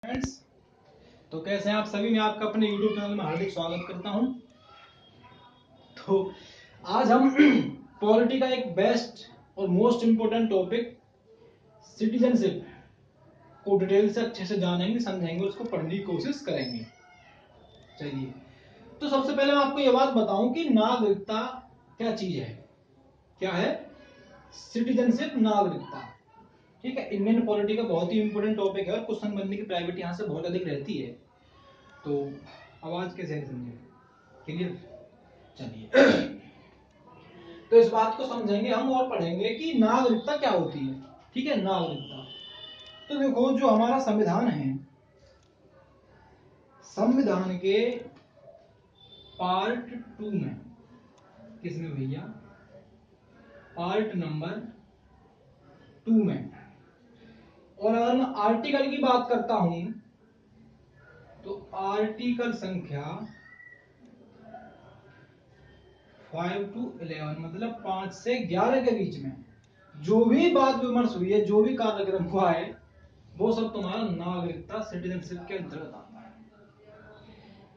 Friends, तो कैसे हैं आप सभी। मैं आपका अपने YouTube चैनल में हार्दिक स्वागत करता हूं। तो आज हम पॉलिटी का एक बेस्ट और मोस्ट इम्पोर्टेंट टॉपिक सिटीजनशिप को डिटेल से अच्छे से जानेंगे, समझेंगे, उसको पढ़ने की कोशिश करेंगे। चलिए, तो सबसे पहले मैं आपको ये बात बताऊं कि नागरिकता क्या चीज है। क्या है सिटीजनशिप? नागरिकता। ठीक है, इंडियन पॉलिटी का बहुत ही इंपॉर्टेंट टॉपिक है और क्वेश्चन बनने की प्राइवेट यहाँ से बहुत अधिक रहती है। तो आवाज कैसे समझे? क्लियर? चलिए, तो इस बात को समझेंगे हम और पढ़ेंगे कि नागरिकता क्या होती है। ठीक है, नागरिकता। तो देखो, जो हमारा संविधान है, संविधान के पार्ट 2 में, किसमें भैया? पार्ट नंबर 2 में। और अगर मैं आर्टिकल की बात करता हूं तो आर्टिकल संख्या 5 to 11, मतलब 5 से 11 के बीच में जो भी बात विमर्श हुई है, जो भी कार्यक्रम हुआ है, वो सब तुम्हारा नागरिकता सिटीजनशिप के अंतर्गत आता है।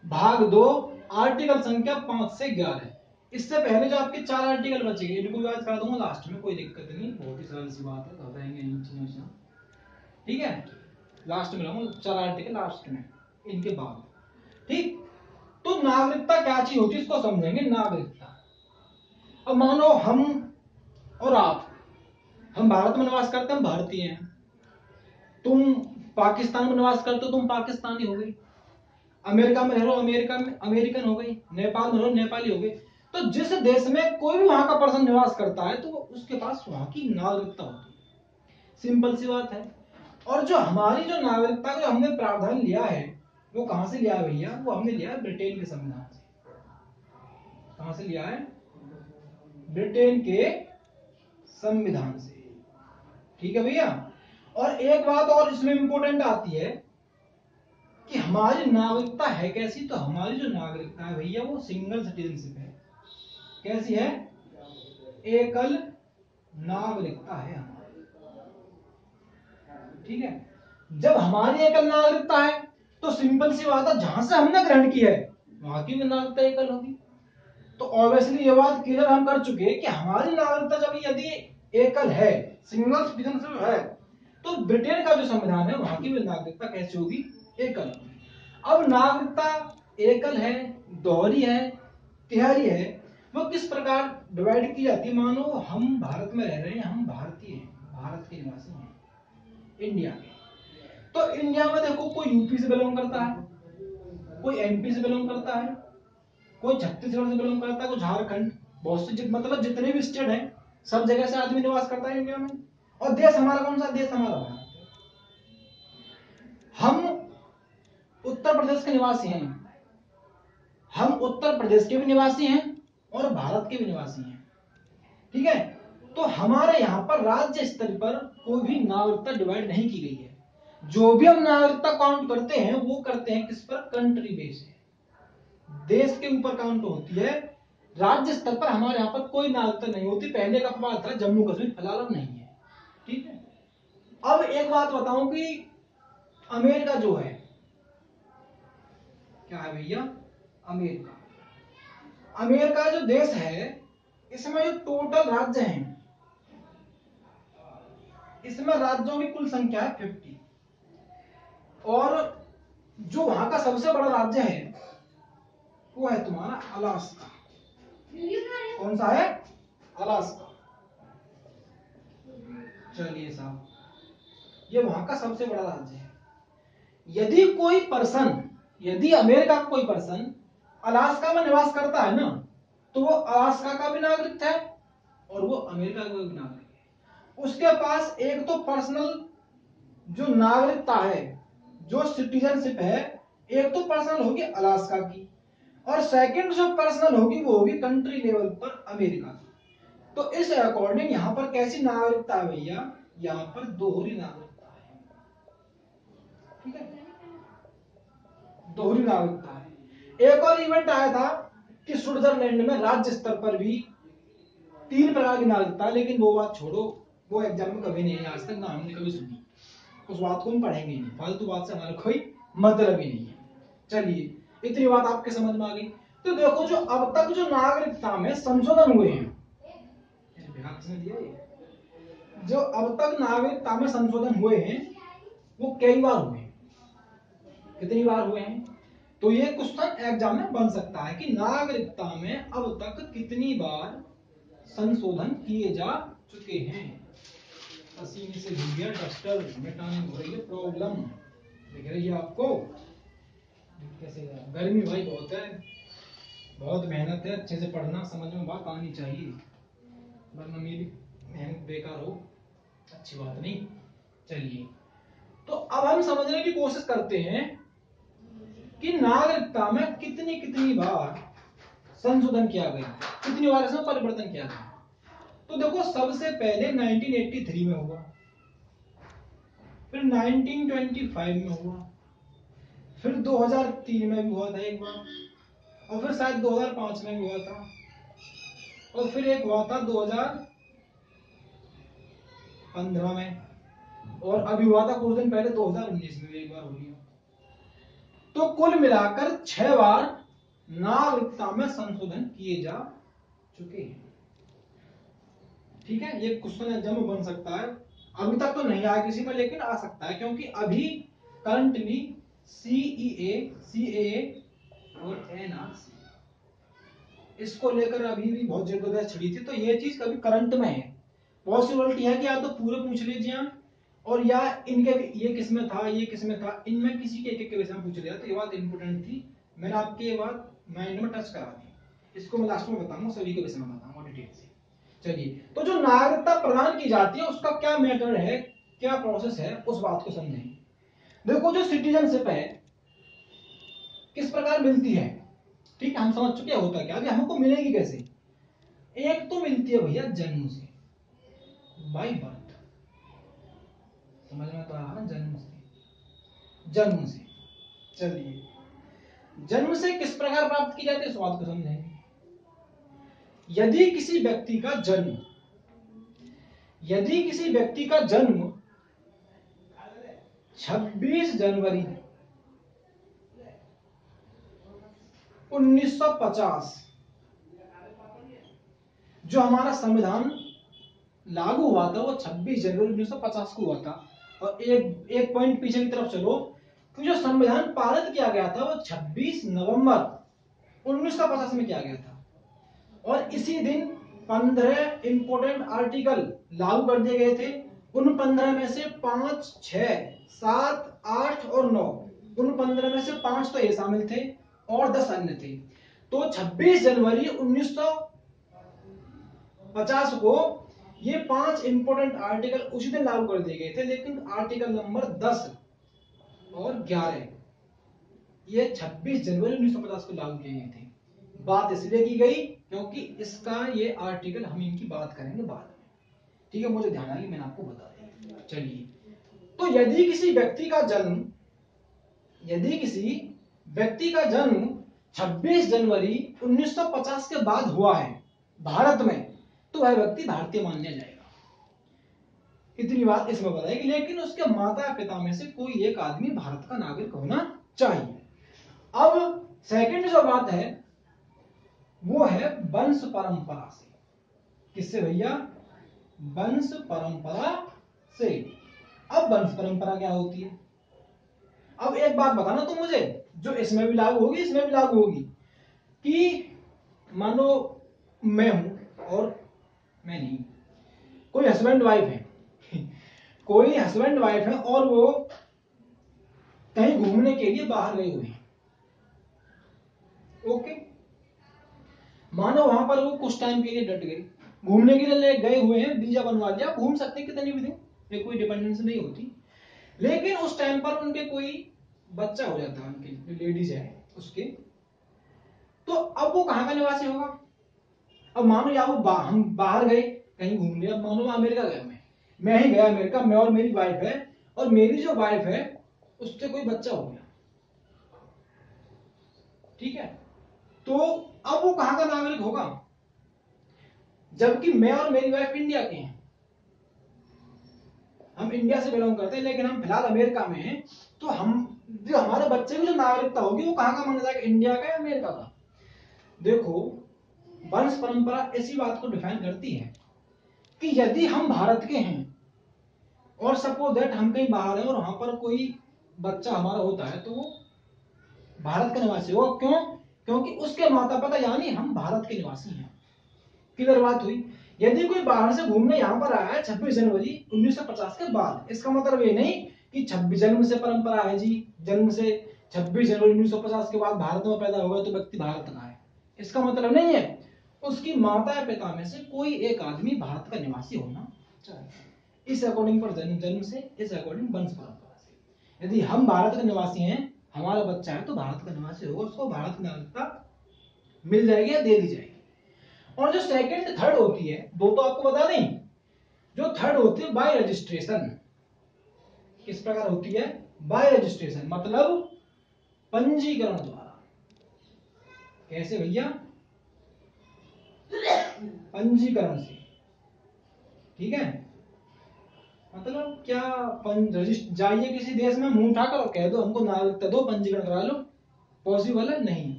भाग 2, आर्टिकल संख्या 5 से 11। इससे पहले जो आपके 4 आर्टिकल बचे गए, इनको भी आज करा दूंगा लास्ट में, कोई दिक्कत नहीं, बहुत ही सरल सी बात है, घबराएंगे इन चीजों से। ठीक है, लास्ट में लाऊंगा 4 आर्टिकल लास्ट में, इनके बाद। ठीक, तो नागरिकता क्या चीज होती है इसको समझेंगे। नागरिकता, अब मानो हम और आप, हम भारत में निवास करते हैं, हम भारतीय हैं। तुम पाकिस्तान में निवास करते हो, तुम पाकिस्तानी हो गई। अमेरिका में रह रहे हो, अमेरिका में अमेरिकन हो गई। नेपाल में रहो, नेपाली हो गई। तो जिस देश में कोई भी वहां का पर्सन निवास करता है तो उसके पास वहां की नागरिकता होती है। सिंपल सी बात है। और जो हमारी जो नागरिकता का हमने प्रावधान लिया है, वो कहां से लिया है भैया? वो हमने लिया है ब्रिटेन के संविधान से। कहां से लिया है? ब्रिटेन के संविधान से। ठीक है भैया। और एक बात और इसमें इंपॉर्टेंट आती है कि हमारी नागरिकता है कैसी। तो हमारी जो नागरिकता है भैया, वो सिंगल सिटीजनशिप है। कैसी है? एकल नागरिकता है हमारी। ठीक है, जब हमारी एकल नागरिकता है तो सिंपल सी बात है, जहां से हमने ग्रहण की है वहां की भी नागरिकता एकल होगी। तो ऑब्वियसली ये बात क्लियर हम कर चुके हैं कि हमारी नागरिकता जब यदि एकल है, सिंगल सिटीजनशिप है, तो ब्रिटेन का जो संविधान है वहां की भी नागरिकता कैसी होगी? एकल होगी। अब नागरिकता एकल है, दोहरी है, तिहारी है, वो किस प्रकार डिवाइड की जाती है? मानो हम भारत में रह रहे हैं, हम भारतीय हैं, भारत के निवासी हैं, इंडिया के। तो इंडिया में देखो, कोई यूपी से बिलोंग करता है, कोई एमपी से बिलोंग करता है, कोई छत्तीसगढ़ से बिलोंग करता है, कोई झारखंड, बहुत से मतलब जितने भी स्टेट हैं, सब जगह से आदमी निवास करता है इंडिया में। और देश हमारा कौन सा? देश हमारा भारत। हम उत्तर प्रदेश के निवासी हैं, हम उत्तर प्रदेश के भी निवासी हैं और भारत के भी निवासी हैं। ठीक है, तो हमारे यहाँ पर राज्य स्तर पर कोई भी नागरिकता डिवाइड नहीं की गई है। जो भी हम नागरिकता काउंट करते हैं वो करते हैं किस पर? कंट्री बेस है, देश के ऊपर काउंट होती है। राज्य स्तर पर हमारे यहाँ पर कोई नागरिकता नहीं होती। पहले का बात था, जम्मू कश्मीर फिलहाल अब नहीं है। ठीक है, अब एक बात बताऊं कि अमेरिका जो है, क्या है भैया? अमेरिका। अमेरिका जो देश है, इसमें जो टोटल राज्य हैं, इसमें राज्यों की कुल संख्या है 50। और जो वहां का सबसे बड़ा राज्य है वो है तुम्हारा अलास्का। कौन सा है? अलास्का। चलिए साहब, ये वहां का सबसे बड़ा राज्य है। यदि कोई पर्सन, यदि अमेरिका का कोई पर्सन अलास्का में निवास करता है ना, तो वो अलास्का का भी नागरिक है और वो अमेरिका का भी नागरिक है। उसके पास एक तो पर्सनल जो नागरिकता है, जो सिटीजनशिप है, एक तो पर्सनल होगी अलास्का की, और सेकंड जो पर्सनल होगी वो होगी कंट्री लेवल पर अमेरिका की। तो इस अकॉर्डिंग यहां पर कैसी नागरिकता है भैया? यहां पर दोहरी नागरिकता है। ठीक है, दोहरी नागरिकता है। एक और इवेंट आया था कि स्विट्जरलैंड में राज्य स्तर पर भी 3 प्रकार की नागरिकता है, लेकिन वो बात छोड़ो, वो एग्जाम में कभी नहीं, आज तक ना हमने कभी सुनी। उस बात को हम पढ़ेंगे नहीं, फालतू बात से हमारा कोई मतलब ही नहीं है। चलिए इतनी बात आपके समझ में आ गई। तो देखो जो अब तक जो नागरिकता में संशोधन हुए हैं, जो अब तक नागरिकता में संशोधन हुए हैं वो कई बार हुए हैं। कितनी बार हुए हैं? तो ये क्वेश्चन एग्जाम में बन सकता है कि नागरिकता में अब तक कितनी बार संशोधन किए जा चुके हैं। पसीने से भीग गया डस्टर, मिटाने हो रही है प्रॉब्लम, दिख रही है आपको कैसे? गर्मी भाई बहुत है, बहुत मेहनत है, अच्छे से पढ़ना, समझ में बात आनी चाहिए, वरना मेरी मेहनत बेकार हो, अच्छी बात नहीं। चलिए तो अब हम समझने की कोशिश करते हैं कि नागरिकता में कितनी कितनी बार संशोधन किया गया, कितनी बार इसमें परिवर्तन किया गया। तो देखो सबसे पहले 1983 में हुआ, फिर 1925 में हुआ, फिर 2003 में भी हुआ था एक बार, और फिर शायद 2005 में भी हुआ था, और फिर एक हुआ था 2015 में, और अभी हुआ था कुछ दिन पहले 2019 में भी एक बार हो गया। तो कुल मिलाकर 6 बार नागरिकता में संशोधन किए जा चुके हैं। ठीक है, ये क्वेश्चन एग्जाम में बन सकता है, अभी तक तो नहीं आया किसी में, लेकिन आ सकता है, क्योंकि अभी करंटली सीईए, सीएए और एनआरसी इसको लेकर अभी भी बहुत जबरदस्त छिड़ी थी। तो ये चीज कभी करंट में है, पॉसिबिलिटी है कि या तो पूरे पूछ लीजिए और या इनके ये किसमें था, ये किसमें था, इनमें किसी के एक के विषय में पूछ लिया। तो ये बात इंपोर्टेंट थी, मैंने आपके ये बात माइंड में टच करा दी। इसको मैं लास्ट में बताऊंगा, सभी के विषय में बताऊंगा डिटेल से। चलिए तो जो नागरिकता प्रदान की जाती है उसका क्या मेथड है, क्या प्रोसेस है, उस बात को समझेंगे। देखो जो सिटीजनशिप है किस प्रकार मिलती है, ठीक है, हम समझ चुके हैं होता क्या, अभी हमको मिलेगी कैसे। एक तो मिलती है भैया जन्म से, बाय बर्थ, समझ में तो आ रहा ना, जन्म से, जन्म से। चलिए जन्म से किस प्रकार प्राप्त की जाती है इस बात को समझेंगे। यदि किसी व्यक्ति का जन्म, यदि किसी व्यक्ति का जन्म 26 जनवरी 1950, जो हमारा संविधान लागू हुआ था वो 26 जनवरी 1950 को हुआ था, और एक पॉइंट पीछे की तरफ चलो, तो जो संविधान पारित किया गया था वो 26 नवंबर 1950 में किया गया था, और इसी दिन 15 इंपोर्टेंट आर्टिकल लागू कर दिए गए थे। उन 15 में से 5, 6, 7, 8 और 9, उन 15 में से 5 तो ये शामिल थे और 10 अन्य थे। तो 26 जनवरी 1950 को ये 5 इंपोर्टेंट आर्टिकल उसी दिन लागू कर दिए गए थे, लेकिन आर्टिकल नंबर 10 और 11 ये 26 जनवरी 1950 को लागू किए गए थे। बात इसलिए की गई क्योंकि इसका ये आर्टिकल हम इनकी बात करेंगे बाद में, ठीक है, मुझे ध्यान आ गई, मैंने आपको बता दिया। चलिए तो यदि किसी व्यक्ति का जन्म, यदि किसी व्यक्ति का जन्म 26 जनवरी 1950 के बाद हुआ है भारत में, तो वह व्यक्ति भारतीय माना जाएगा। इतनी बात इसमें बताएगी, लेकिन उसके माता पिता में से कोई एक आदमी भारत का नागरिक होना चाहिए। अब सेकंड जो बात है वो है वंश परंपरा से। किससे भैया? वंश परंपरा से। अब वंश परंपरा क्या होती है? अब एक बात बताना तो मुझे, जो इसमें भी लागू होगी इसमें भी लागू होगी, कि मानो मैं हूं और मैं नहीं, कोई हस्बैंड वाइफ है कोई हस्बैंड वाइफ है और वो कहीं घूमने के लिए बाहर गए हुए हैं, ओके, मानो वहां पर वो कुछ टाइम के लिए डट गए, घूमने के लिए गए हुए हैं, वीजा बनवा लिया, घूम सकते कितनी भी दिन, ये कोई डिपेंडेंस नहीं होती, लेकिन उस टाइम पर उनके कोई बच्चा हो जाता है, उनके लेडीज है उसके, तो अब वो कहां का निवासी होगा? अब मानो या वो हम बाहर गए कहीं घूमने, अब मानो अमेरिका गया, मैं ही गया अमेरिका, मैं और मेरी वाइफ है, और मेरी जो वाइफ है उससे कोई बच्चा हो गया, ठीक है, तो अब वो कहां का नागरिक होगा? जबकि मैं और मेरी वाइफ इंडिया के हैं, हम इंडिया से बिलोंग करते हैं लेकिन हम फिलहाल अमेरिका में हैं, तो हम जो हमारे बच्चे की जो नागरिकता होगी वो कहाँ का माना जाएगा, इंडिया का या अमेरिका का। देखो वंश परंपरा इसी बात को डिफाइन करती है कि यदि हम भारत के हैं और सपोज दैट हम कहीं बाहर हैं और वहां पर कोई बच्चा हमारा होता है तो वो भारत का निवासी होगा। क्यों? क्योंकि उसके माता पिता यानी हम भारत के निवासी हैं। क्लियर बात हुई। यदि कोई बाहर से घूमने यहाँ पर आया है 26 जनवरी 1950 के बाद, इसका मतलब ये नहीं कि 26 जन्म से परंपरा है जी, जन्म से 26 जनवरी 1950 के बाद भारत में पैदा होगा तो व्यक्ति भारत का है, इसका मतलब नहीं है। उसकी माता पिता में से कोई एक आदमी भारत का निवासी होना चाहिए। इस अकॉर्डिंग पर जन्म से, इस अकॉर्डिंग वंश परंपरा से। यदि हम भारत के निवासी हैं, हमारा बच्चा है तो भारत का निवासी होगा, उसको भारत की नागरिकता मिल जाएगी या दे दी जाएगी। और जो सेकंड थर्ड होती है वो तो आपको बता दें, जो थर्ड होती है बाय रजिस्ट्रेशन। किस प्रकार होती है? बाय रजिस्ट्रेशन, मतलब पंजीकरण द्वारा। कैसे भैया? पंजीकरण से। ठीक है, मतलब क्या जाइए किसी देश में मुंह उठाकर कह दो हमको नागरिकता दो, पंजीकरण करा लो, पॉसिबल है नहीं।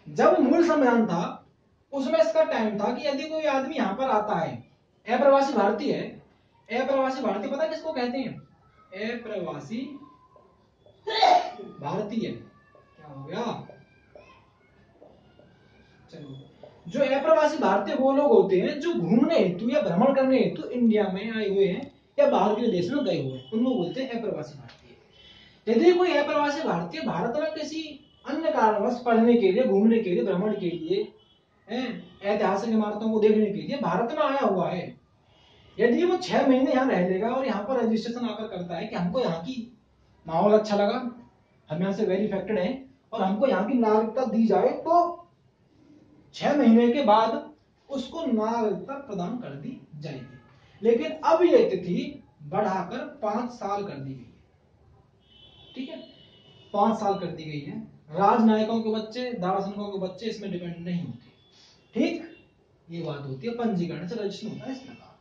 जब मूल संविधान था उसमें इसका टाइम था कि यदि कोई आदमी यहाँ पर आता है, अप्रवासी भारतीय है, अप्रवासी भारतीय पता किसको कहते हैं? अप्रवासी भारतीय। क्या हो गया? चलो, जो अप्रवासी भारतीय वो लोग होते हैं जो घूमने हेतु या भ्रमण करने हेतु इंडिया में आए हुए हैं या बाहर के देश में गए हुए हैं, उनको बोलते हैं अप्रवासी भारतीय। यदि कोई अप्रवासी भारतीय भारत में किसी अन्य कारणवश पढ़ने के लिए, घूमने के लिए, भ्रमण के लिए, ऐतिहासिक इमारतों को देखने के लिए भारत में आया हुआ है, यदि वो 6 महीने यहाँ रह लेगा और यहाँ पर रजिस्ट्रेशन आकर करता है कि हमको यहाँ की माहौल अच्छा लगा, हम यहाँ से वेरी इफेक्टेड हैं और हमको यहाँ की नागरिकता दी जाए, तो 6 महीने के बाद उसको नागरिकता प्रदान कर दी जाएगी। लेकिन अब ये तिथि बढ़ाकर 5 साल कर दी गई है। ठीक है, 5 साल कर दी गई है। राजनायकों के बच्चे, दार्शनिकों के बच्चे इसमें डिपेंड नहीं होते। ठीक, ये बात होती है पंजीकरण से, रजिस्ट्रेशन होता है इस प्रकार।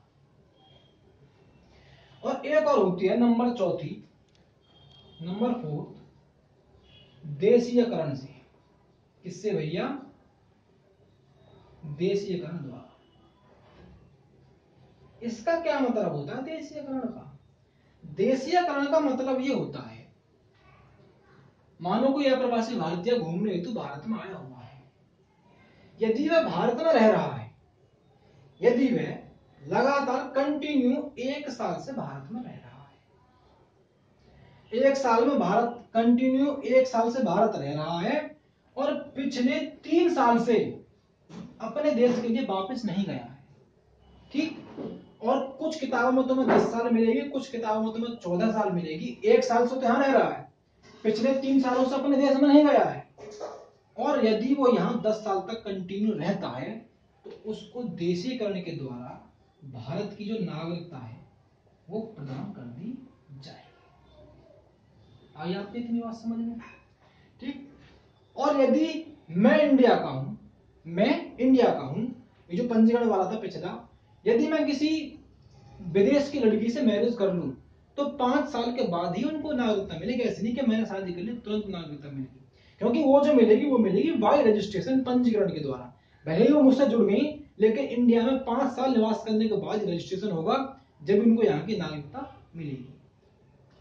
और एक और होती है नंबर चौथी, नंबर 4, देशीयकरण से। किससे भैया? देशीयकरण द्वारा। इसका क्या मतलब होता है देशीयकरण का? देशीयकरण का मतलब ये होता है, मानो कोई अप्रवासी भारतीय घूमने हेतु भारत में आया हुआ है, यदि वह भारत में रह रहा है, यदि वह लगातार कंटिन्यू 1 साल से भारत में रह रहा है, 1 साल में भारत कंटिन्यू 1 साल से भारत रह रहा है और पिछले 3 साल से अपने देश के लिए वापस नहीं गया है। ठीक, और कुछ किताबों में तुम्हें 10 साल मिलेगी, कुछ किताबों में तुम्हें 14 साल मिलेगी। 1 साल से तो यहाँ रह रहा है, पिछले 3 सालों से अपने देश में नहीं गया है, और यदि वो यहाँ 10 साल तक कंटिन्यू रहता है तो उसको देशीकरण के द्वारा भारत की जो नागरिकता है वो प्रदान कर दी जाएगी। आइए आपने इतनी बात समझ में? ठीक, और यदि मैं इंडिया का हूं, मैं इंडिया का हूं, ये जो पंजीकरण वाला था पिछला, यदि मैं किसी विदेश की लड़की से मैरिज कर लूं तो 5 साल के बाद ही उनको नागरिकता मिलेगी। ऐसे नहीं कि मैंने शादी कर ली तुरंत नागरिकता मिलेगी, क्योंकि वो जो मिलेगी वो मिलेगी बाय रजिस्ट्रेशन, पंजीकरण के द्वारा। भले ही वो मुझसे जुड़ गई लेकिन इंडिया में 5 साल निवास करने के बाद रजिस्ट्रेशन होगा जब उनको यहाँ की नागरिकता मिलेगी।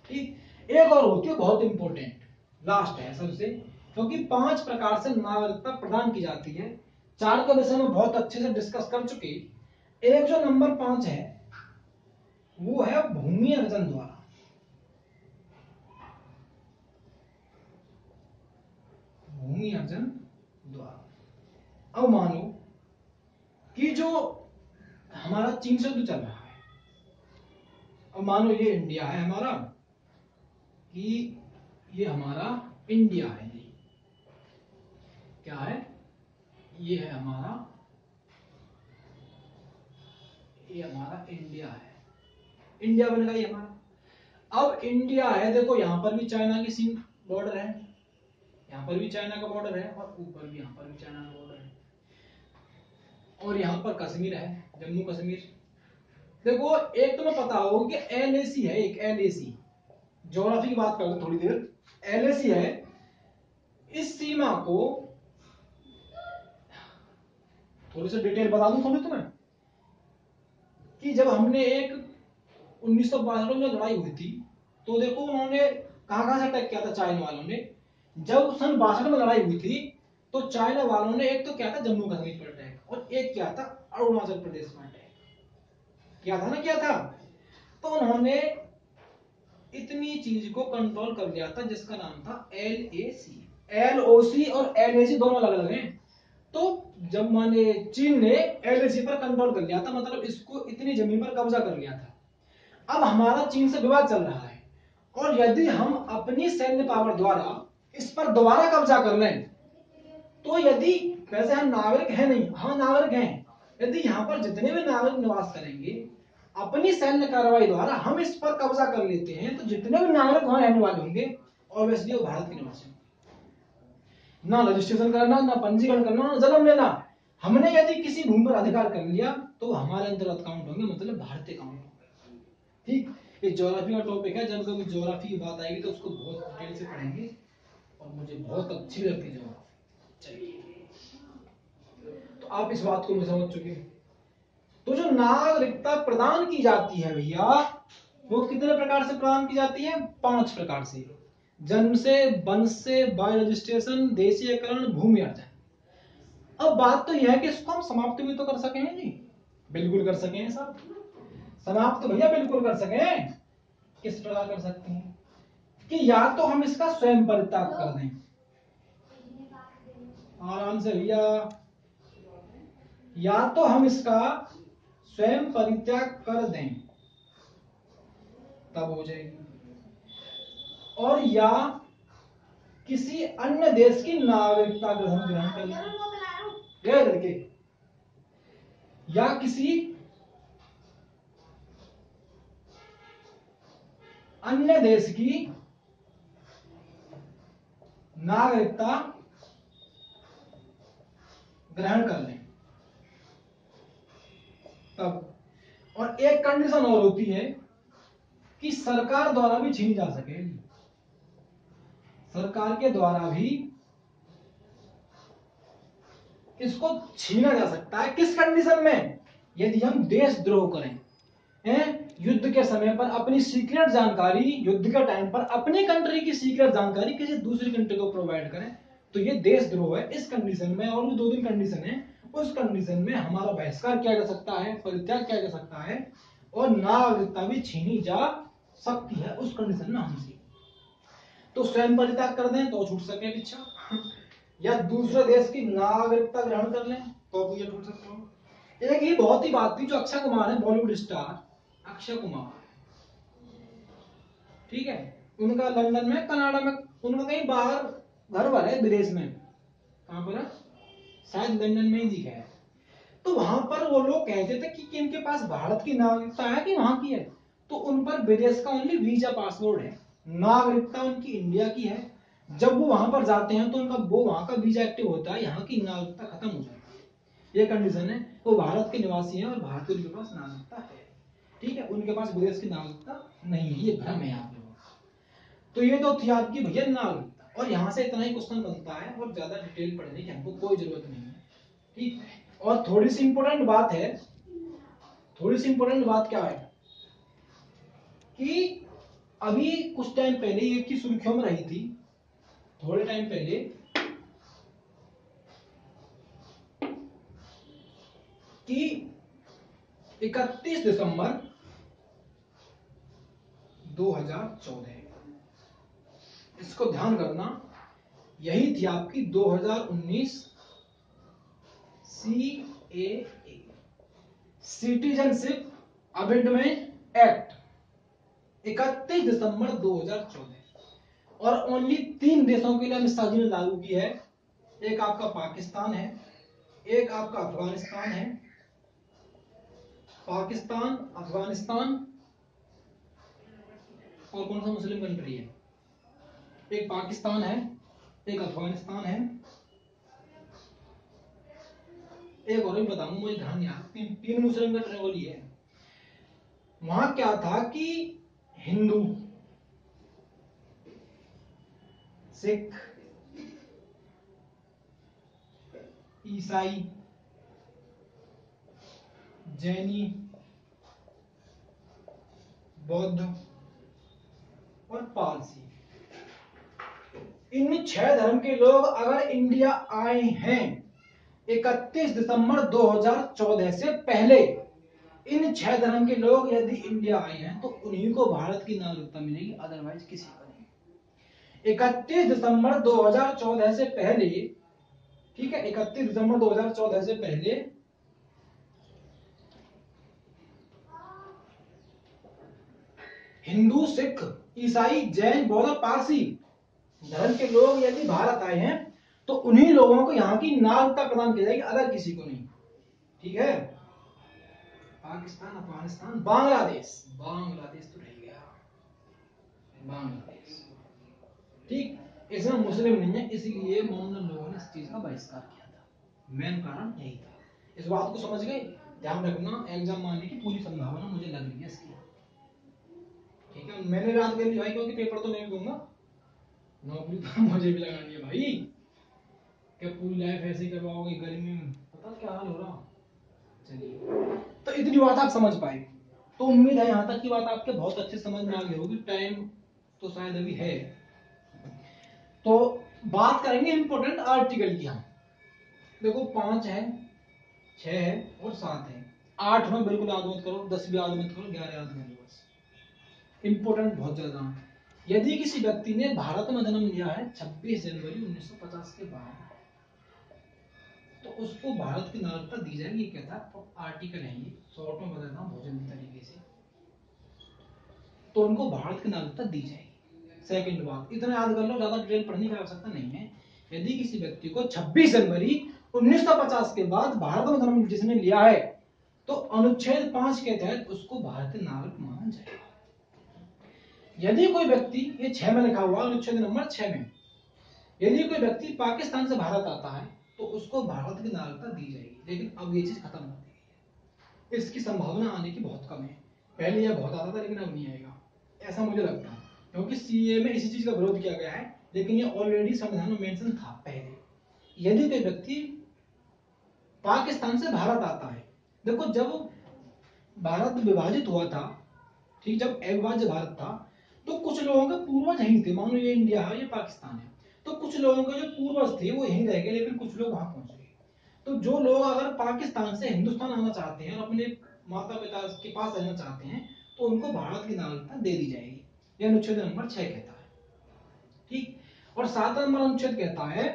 ठीक, एक और होती है बहुत इंपॉर्टेंट, लास्ट है सबसे, क्योंकि 5 प्रकार से नागरिकता प्रदान की जाती है। 4 के विषय में बहुत अच्छे से डिस्कस कर चुके। एक जो नंबर 5 है वो है भूमि अर्जन द्वारा। भूमि अर्जन द्वारा। अब मानो कि जो हमारा चीन से युद्ध चल रहा है, अब मानो ये इंडिया है हमारा, कि ये हमारा इंडिया है, ये क्या है? ये है हमारा, ये हमारा इंडिया है, इंडिया बन गया ये हमारा। अब इंडिया है, देखो यहां पर भी चाइना की सीम बॉर्डर है, यहाँ पर भी चाइना का बॉर्डर है और ऊपर भी यहाँ पर भी चाइना का बॉर्डर है, और यहाँ पर कश्मीर है, जम्मू कश्मीर। देखो एक तुम्हें पता होगा कि एलएसी है, एक एलएसी, ज्योग्राफी की बात कर लो थोड़ी देर। एलएसी है, इस सीमा को थोड़ी सी डिटेल बता दूं थोड़ी तुम्हें, कि जब हमने एक 1962 में लड़ाई हुई थी, तो देखो उन्होंने कहां से अटैक किया था चाइना वालों ने। जब सन 62 में लड़ाई हुई थी, तो चाइना वालों ने एक तो किया था जम्मू कश्मीर पर अटैक, और एक किया था अरुणाचल प्रदेश में अटैक, किया था ना, किया था। तो उन्होंने इतनी चीज को कंट्रोल कर लिया था जिसका नाम था एलएसी। एलओसी और एलएसी दोनों अलग अलग हैं। तो जब माने चीन ने एलएसी पर कंट्रोल कर लिया था, मतलब इसको इतनी जमीन पर कब्जा कर लिया था। अब हमारा चीन से विवाद चल रहा है, और यदि हम अपनी सैन्य पावर द्वारा इस पर दोबारा कब्जा कर लें, तो यदि, वैसे हम नागरिक हैं नहीं, हम नागरिक हैं, यदि यहाँ पर जितने भी नागरिक निवास करेंगे, अपनी सैन्य कार्रवाई द्वारा हम इस पर कब्जा कर लेते हैं, तो जितने भी नागरिक वहां रहने वाले होंगे ऑब्वियसली वो भारत के निवासी होंगे। ना रजिस्ट्रेशन करना, ना पंजीकरण करना, ना जन्म लेना, हमने यदि किसी भूमि पर अधिकार कर लिया तो हमारे अंतर्गत काउंट होंगे, मतलब भारतीय काउंट होंगे। ठीक, ये ज्योग्राफी का टॉपिक है, जब कभी ज्योग्राफी की बात आएगी तो उसको बहुत डिटेल से पढ़ेंगे, और मुझे बहुत अच्छी लगती है ज्योग्राफी। चलिए, तो आप इस बात को भी समझ चुके हैं। तो जो नागरिकता प्रदान की जाती है भैया, वो कितने प्रकार से प्रदान की जाती है? 5 प्रकार से। जन्म से, वंश से, बाय रजिस्ट्रेशन, देशीयकरण, भूमि अर्जन। अब बात तो यह है कि इसको हम समाप्त भी तो कर सके हैं जी, बिल्कुल कर सके हैं साहब, समाप्त भैया बिल्कुल कर सके हैं। किस प्रकार कर सकते हैं? कि या तो हम इसका स्वयं परित्याग कर दें, आराम से भैया, या तो हम इसका स्वयं परित्याग कर दें तब हो जाएगी, और या किसी अन्य देश की नागरिकता ग्रहण कर ले लड़के, या किसी अन्य देश की नागरिकता ग्रहण कर लें तब। और एक कंडीशन और होती है कि सरकार द्वारा भी छीनी जा सके, सरकार के द्वारा भी इसको छीना जा सकता है। किस कंडीशन में? यदि हम देशद्रोह करें, युद्ध के समय पर अपनी सीक्रेट जानकारी, युद्ध के टाइम पर अपनी कंट्री की सीक्रेट जानकारी किसी दूसरी कंट्री को प्रोवाइड करें, तो ये देशद्रोह है। इस कंडीशन में, और भी 2-3 कंडीशन है, उस कंडीशन में हमारा बहिष्कार किया जा सकता है, परित्याग किया जा सकता है, और नागरिकता भी छीनी जा सकती है उस कंडीशन में हमसे। तो स्वयं परित्याग कर दें तो छूट सके पीछा, या दूसरे देश की नागरिकता ग्रहण कर लें तो भी ये छूट सकते हो। एक ही बहुत ही बात थी, जो अक्षय कुमार है, बॉलीवुड स्टार अक्षय कुमार, ठीक है, उनका लंदन में, कनाडा में, उनका कहीं बाहर घर भर है विदेश में, कहां पर है, शायद लंदन में ही दिखा है। तो वहां पर वो लोग कहते थे कि इनके पास भारत की नागरिकता है कि वहां की है, तो उन पर विदेश का ओनली वीजा पासपोर्ट है, नागरिकता उनकी इंडिया की है। जब वो वहां पर जाते हैं तो उनका वो वहां का वीजा एक्टिव होता है, यहाँ की नागरिकता खत्म हो जाती है। ये कंडीशन है, वो भारत के निवासी हैं और भारतीय उनके पास नागरिकता है, ठीक है, उनके पास विदेश की नागरिकता नहीं है, ये भ्रम है आप लोगों का। तो ये तो थी आपकी भैया नागरिकता, और यहाँ से इतना ही क्वेश्चन बनता है, और ज्यादा डिटेल पढ़ने की हमको कोई जरूरत नहीं है, ठीक। और थोड़ी सी इंपॉर्टेंट बात है, थोड़ी सी इंपॉर्टेंट बात क्या है कि अभी कुछ टाइम पहले एक की सुर्खियों में रही थी, थोड़े टाइम पहले, कि 31 दिसंबर 2014, इसको ध्यान करना, यही थी आपकी 2019 CAA, सिटीजनशिप अमेंडमेंट एक्ट, 31 दिसंबर 2014। और ओनली 3 देशों के लिए अमित शाह जी ने लागू की है। एक आपका पाकिस्तान है, एक आपका अफगानिस्तान है, पाकिस्तान, अफगानिस्तान, और कौन सा मुस्लिम कंट्री है, एक पाकिस्तान है, एक अफगानिस्तान है, एक और भी बताऊंगा, मुझे ध्यान नहीं आ रहा, 3 मुस्लिम कंट्री वाली है। वहां क्या था कि हिंदू, सिख, ईसाई, जैनी, बौद्ध और पारसी, इन 6 धर्म के लोग अगर इंडिया आए हैं 31 दिसंबर 2014 से पहले, इन 6 धर्म के लोग यदि इंडिया आए हैं तो उन्हीं को भारत की नागरिकता मिलेगी, अदरवाइज किसी को नहीं। 31 दिसंबर 2014 से पहले, ठीक है, 31 दिसंबर 2014 से पहले हिंदू, सिख, ईसाई, जैन, बौद्ध, पारसी धर्म के लोग यदि भारत आए हैं तो उन्हीं लोगों को यहाँ की नागरिकता प्रदान की जाएगी, अदर किसी को नहीं। ठीक है, पाकिस्तान, अफगानिस्तान, बांग्लादेश, बांग्लादेश तो रह गया, बांग्लादेश, ठीक, इसमें मुस्लिम नहीं है, इसलिए मोमन लोगों ने इस चीज का बहिष्कार किया था, मेन कारण यही था। इस बात को समझ गए, ध्यान रखना, एग्जाम आने की पूरी संभावना मुझे लग रही है इसकी। ठीक है, मैंने याद कर ली भाई, क्योंकि पेपर तो मैं भी दूंगा, नौकरी तो मुझे भी लगानी है भाई, क्या पूरी लाइफ ऐसे ही करवाओगे गर्मी में, पता क्या हाल हो रहा। चलिए, तो इतनी बात आप समझ पाए, तो उम्मीद है यहाँ तक की बात आपके बहुत अच्छे समझ में आ गई होगी। टाइम तो शायद अभी है, तो बात करेंगे इंपोर्टेंट आर्टिकल की। हम देखो 5 है, 6 है और 7 है, 8 में बिल्कुल याद मत करो, 10 भी याद मत करो, 11 याद कर लो बस, इंपोर्टेंट बहुत ज्यादा। यदि किसी व्यक्ति ने भारत में जन्म लिया है 26 जनवरी 1950 के बाद, तो उसको भारत की नागरिकता दी जाएगी। ये कहता है आर्टिकल है, ये शॉर्ट में बताता हूँ भोजन तरीके से, तो उनको भारत की नागरिकता दी जाएगी। सेकंड बात, इतना याद कर लो, ज्यादा डिटेल पढ़ने की आवश्यकता नहीं है। यदि किसी व्यक्ति को 26 जनवरी 1950 के बाद भारत में जन्म जिसने लिया है, तो अनुच्छेद 5 के तहत उसको भारतीय नागरिक माना जाएगा। यदि कोई व्यक्ति, ये 6 में लिखा हुआ अनुच्छेद नंबर 6 में, यदि कोई व्यक्ति पाकिस्तान से भारत आता है तो उसको भारत की नागरिकता दी जाएगी। लेकिन अब ये चीज खत्म हो गई है, इसकी संभावना आने की बहुत कम है। पहले यह बहुत आता था, लेकिन अब नहीं आएगा, ऐसा मुझे लगता है, क्योंकि सीए में इसी चीज का विरोध किया गया है, लेकिन ये ऑलरेडी संविधान में मेंशन था पहले। यदि कोई व्यक्ति पाकिस्तान से भारत आता है, देखो जब भारत विभाजित हुआ था, ठीक, जब अविभाज्य भारत था, तो कुछ लोगों के पूर्वज यहीं थे, मान लो ये इंडिया है, ये पाकिस्तान है, तो कुछ लोगों के जो पूर्वज थे वो यहीं रह गए, लेकिन कुछ लोग वहां पहुंच गए। तो जो लोग अगर पाकिस्तान से हिंदुस्तान आना चाहते हैं और अपने माता पिता के पास रहना चाहते हैं, तो उनको भारत की नागरिकता दे दी जाएगी। यह अनुच्छेद नंबर 6 कहता है, ठीक। और 7 नंबर अनुच्छेद कहता है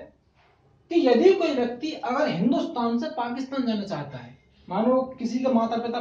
कि यदि कोई व्यक्ति अगर हिंदुस्तान से पाकिस्तान जाना चाहता है, मानो किसी का माता पिता